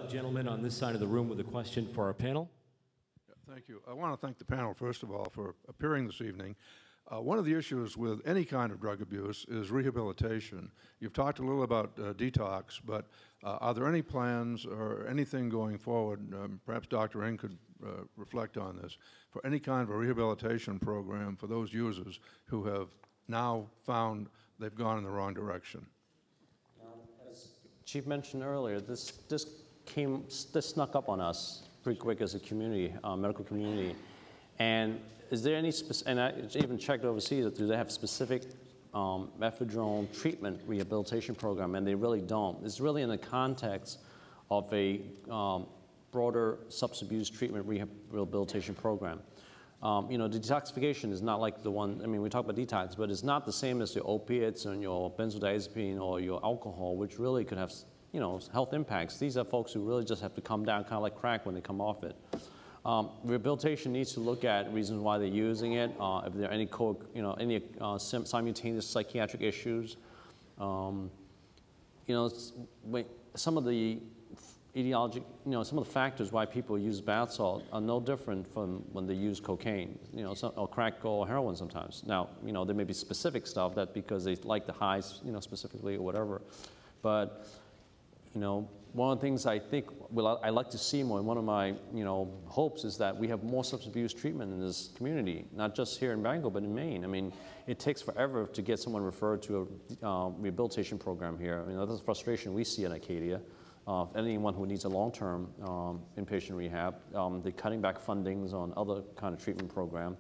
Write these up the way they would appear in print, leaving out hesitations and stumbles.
Gentleman on this side of the room with a question for our panel. Thank you. I want to thank the panel, first of all, for appearing this evening. One of the issues with any kind of drug abuse is rehabilitation. You've talked a little about detox, but are there any plans or anything going forward, perhaps Dr. Ng could reflect on this, for any kind of a rehabilitation program for those users who have now found they've gone in the wrong direction? As Chief mentioned earlier, this snuck up on us pretty quick as a community, medical community. And is there any, and I even checked overseas, do they have specific methadone treatment rehabilitation program? And they really don't. It's really in the context of a broader substance abuse treatment rehabilitation program. You know, detoxification is not like the one, I mean, we talk about detox, but it's not the same as your opiates and your benzodiazepine or your alcohol, which really could have, you know, health impacts. These are folks who really just have to come down, kind of like crack when they come off it. Rehabilitation needs to look at reasons why they're using it, if there are any, any simultaneous psychiatric issues. You know, some of the etiology, some of the factors why people use bath salt are no different from when they use cocaine, or crack or heroin sometimes. Now, there may be specific stuff that because they like the highs, specifically or whatever, but one of the things I think I like to see more, and one of my hopes is that we have more substance abuse treatment in this community, not just here in Bangor, but in Maine. I mean, it takes forever to get someone referred to a rehabilitation program here. I mean, that's the frustration we see in Acadia. Anyone who needs a long-term inpatient rehab, they're cutting back fundings on other kind of treatment program.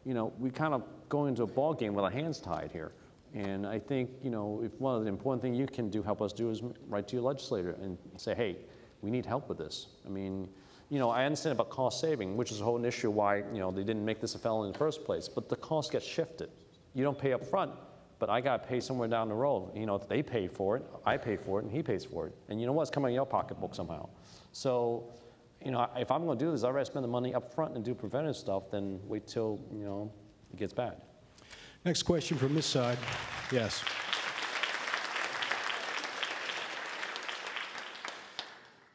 We kind of go into a ball game with our hands tied here. And I think, if one of the important things you can help us do is write to your legislator and say, hey, we need help with this. I mean, I understand about cost saving, which is a whole issue why, they didn't make this a felony in the first place, but the cost gets shifted. You don't pay up front, but I got to pay somewhere down the road. They pay for it, I pay for it, and he pays for it. And you know what? It's coming out of your pocketbook somehow. So, if I'm going to do this, I'd rather spend the money up front and do preventive stuff than wait till, it gets bad. Next question from this side. Yes.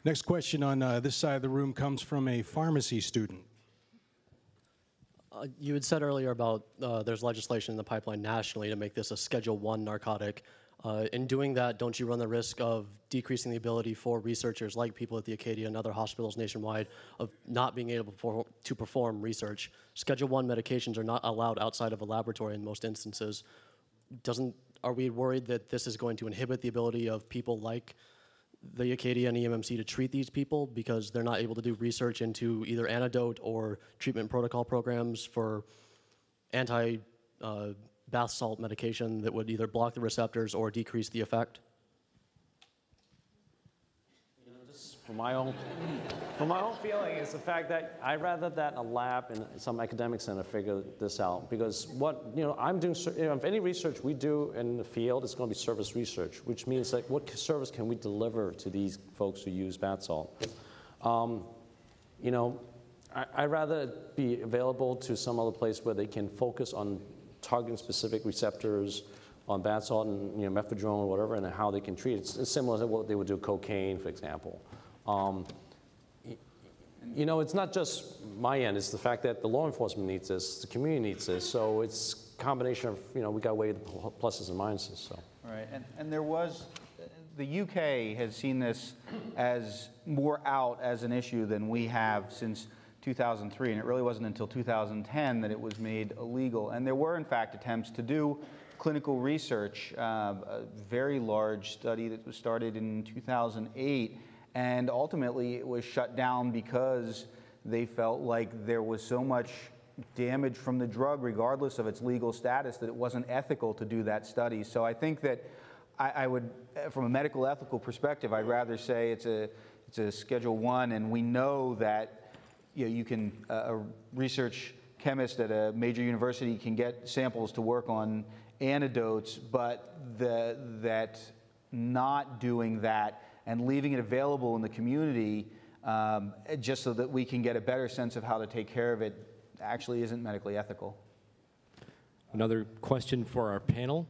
Next question on this side of the room comes from a pharmacy student. You had said earlier about there's legislation in the pipeline nationally to make this a Schedule I narcotic. In doing that, don't you run the risk of decreasing the ability for researchers like people at the Acadia and other hospitals nationwide of not being able to perform research? Schedule I medications are not allowed outside of a laboratory in most instances. Are we worried that this is going to inhibit the ability of people like the Acadia and EMMC to treat these people because they're not able to do research into either antidote or treatment protocol programs for bath salt medication that would either block the receptors or decrease the effect? Just for my own feeling is the fact that I'd rather that in a lab in some academic center figure this out, because I'm doing, if any research we do in the field, it's going to be service research, which means like what service can we deliver to these folks who use bath salt? I'd rather it be available to some other place where they can focus on targeting specific receptors on bath salt and methadone or whatever, and how they can treat it. It's similar to what they would do cocaine, for example. It's not just my end. It's the fact that the law enforcement needs this, the community needs this. So it's a combination of we got to weigh the pluses and minuses. So. All right, and there was, the UK has seen this as more out as an issue than we have since 2003, and it really wasn't until 2010 that it was made illegal. And there were, in fact, attempts to do clinical research, a very large study that was started in 2008, and ultimately it was shut down because they felt like there was so much damage from the drug, regardless of its legal status, that it wasn't ethical to do that study. So I think that I would, from a medical ethical perspective, I'd rather say it's a Schedule I, and we know that you can, a research chemist at a major university can get samples to work on antidotes, but that not doing that and leaving it available in the community just so that we can get a better sense of how to take care of it actually isn't medically ethical. Another question for our panel.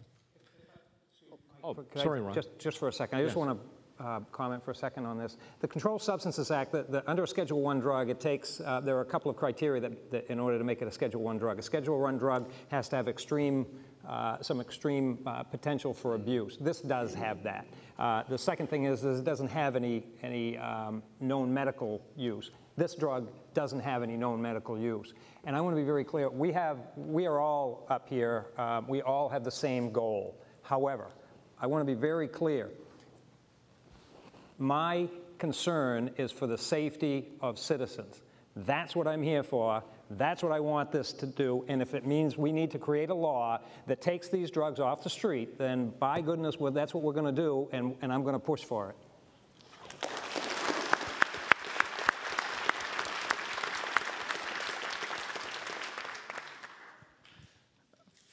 Oh, sorry, Ron. Just for a second, I just want to comment for a second on this. The Controlled Substances Act, under a Schedule I drug, it takes, there are a couple of criteria that in order to make it a Schedule I drug. A Schedule I drug has to have some extreme potential for abuse. This does have that. The second thing is it doesn't have any known medical use. This drug doesn't have any known medical use. And I want to be very clear, we are all up here, we all have the same goal. However, I want to be very clear. My concern is for the safety of citizens. That's what I'm here for. That's what I want this to do. And if it means we need to create a law that takes these drugs off the street, then by goodness, well, that's what we're going to do, and I'm going to push for it.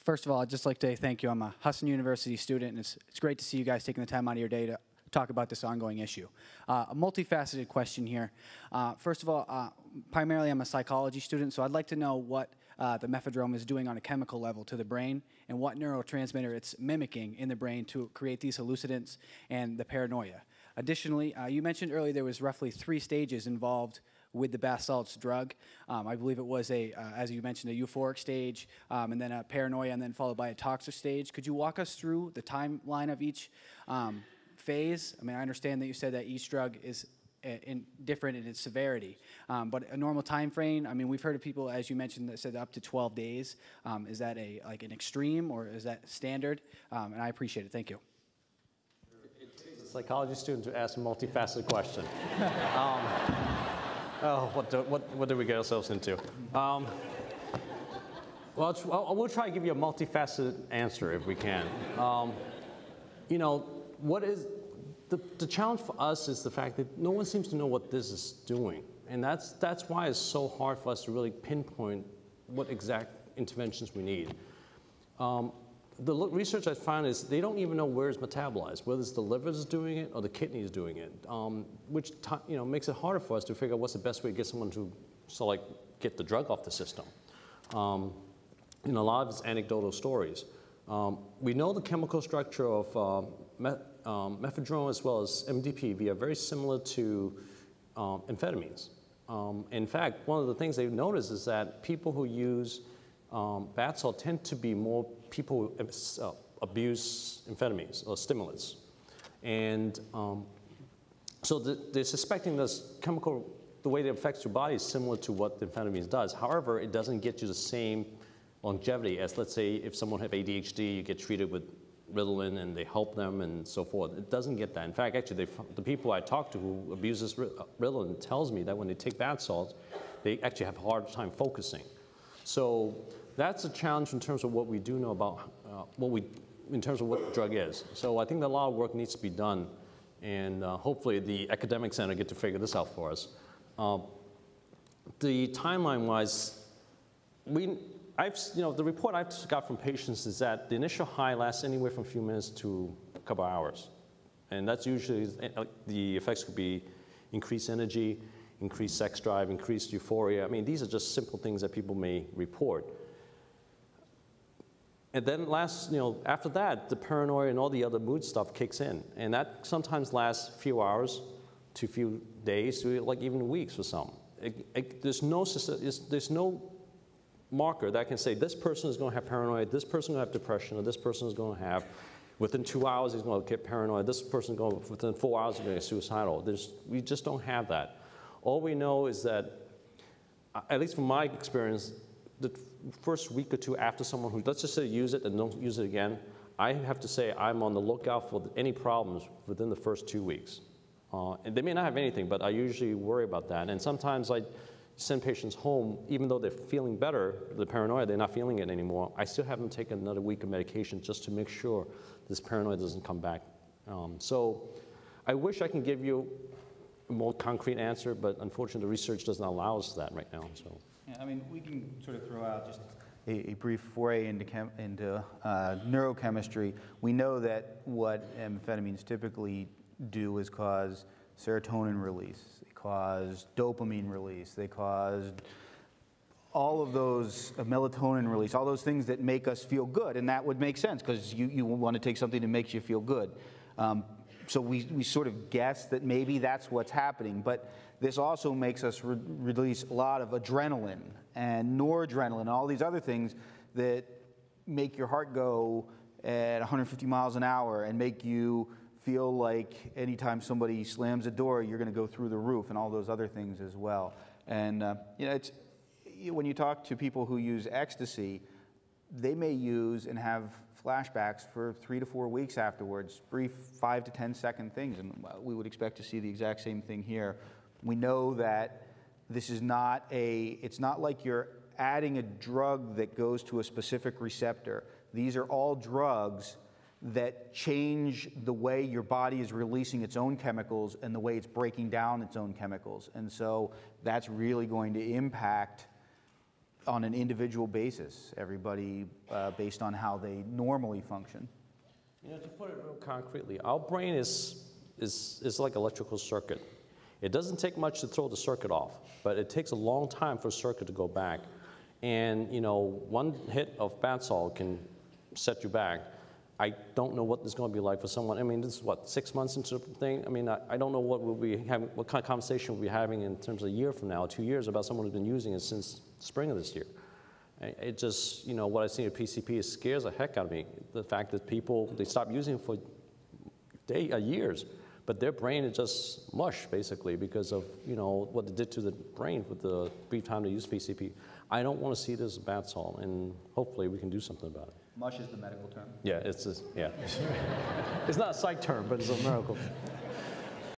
First of all, I'd just like to thank you. I'm a Hudson University student, and it's great to see you guys taking the time out of your day to talk about this ongoing issue. A multifaceted question here. First of all, primarily I'm a psychology student, so I'd like to know what the mephedrone is doing on a chemical level to the brain and what neurotransmitter it's mimicking in the brain to create these hallucinants and the paranoia. Additionally, you mentioned earlier there was roughly 3 stages involved with the bath salts drug. I believe it was as you mentioned, a euphoric stage, and then a paranoia, and then followed by a toxic stage. Could you walk us through the timeline of each phase? I mean, I understand that you said that each drug is different in its severity, but a normal time frame. I mean, we've heard of people, as you mentioned, that said up to 12 days. Is that like an extreme, or is that standard? And I appreciate it. Thank you. It takes a psychology student to ask a multifaceted question. Oh, what did we get ourselves into? Well, we'll try to give you a multifaceted answer if we can. You know, what is the challenge for us is the fact that no one seems to know what this is doing, and that's why it's so hard for us to really pinpoint what exact interventions we need. The research I found is they don't even know where it's metabolized, whether it's the liver is doing it or the kidney is doing it, which makes it harder for us to figure out what's the best way to get someone to get the drug off the system. A lot of it's anecdotal stories. We know the chemical structure of mephedrone as well as MDPV are very similar to amphetamines. In fact, one of the things they've noticed is that people who use bath salt tend to be more people who abuse amphetamines or stimulants. And so they're suspecting this chemical, the way it affects your body is similar to what the amphetamines does. However, it doesn't get you the same longevity as, let's say, if someone have ADHD, you get treated with Ritalin and they help them and so forth. It doesn't get that. In fact, actually, the people I talk to who abuse this Ritalin tells me that when they take bath salts, they actually have a hard time focusing. So that's a challenge in terms of what we do know about in terms of what the drug is. So I think that a lot of work needs to be done, and hopefully the academic center get to figure this out for us. The timeline-wise, the report I've got from patients is that the initial high lasts anywhere from a few minutes to a couple hours, and that's usually the effects could be increased energy, increased sex drive, increased euphoria. I mean, these are just simple things that people may report. And then after that, the paranoia and all the other mood stuff kicks in. And that sometimes lasts a few hours to a few days to even weeks for some. There's no marker that can say this person is going to have paranoia, this person is going to have depression, or this person is going to have, within 2 hours he's going to get paranoid, this person is going to, within 4 hours he's going to get suicidal. We just don't have that. All we know is that, at least from my experience, the first week or two after someone who, let's just say, use it and don't use it again, I have to say I'm on the lookout for any problems within the first 2 weeks. And they may not have anything, but I usually worry about that. And sometimes I send patients home, even though they're feeling better, the paranoia, they're not feeling it anymore. I still have them take another week of medication just to make sure this paranoia doesn't come back. So I wish I can give you a more concrete answer, but unfortunately the research doesn't allow us that right now. So. Yeah, I mean, we can sort of throw out just a brief foray into neurochemistry. We know that what amphetamines typically do is cause serotonin release, they cause dopamine release, they cause all of those melatonin release, all those things that make us feel good, and that would make sense because you want to take something that makes you feel good. so we sort of guess that maybe that's what's happening. But this also makes us release a lot of adrenaline and noradrenaline and all these other things that make your heart go at 150 miles an hour and make you feel like anytime somebody slams a door, you're going to go through the roof, and all those other things as well. And when you talk to people who use ecstasy, they may use and have flashbacks for 3 to 4 weeks afterwards, brief 5 to 10 second things, and we would expect to see the exact same thing here. We know that this is not it's not like you're adding a drug that goes to a specific receptor. These are all drugs that change the way your body is releasing its own chemicals and the way it's breaking down its own chemicals. And so that's really going to impact on an individual basis, everybody based on how they normally function. You know, to put it real concretely, our brain is like an electrical circuit. It doesn't take much to throw the circuit off, but it takes a long time for a circuit to go back. And, you know, one hit of bath salt can set you back. I don't know what it's going to be like for someone. I mean, this is what, 6 months into the thing? I mean, I don't know what we'll be having, what kind of conversation we'll be having in terms of a year from now, 2 years, about someone who's been using it since spring of this year. It just, you know, what I see at PCP scares the heck out of me. The fact that people, they stop using it for years, but their brain is just mush, basically, because of, you know, what it did to the brain with the brief time to use PCP. I don't want to see this as bath salt, and hopefully we can do something about it. Mush is the medical term. Yeah, it's not a psych term, but it's a miracle.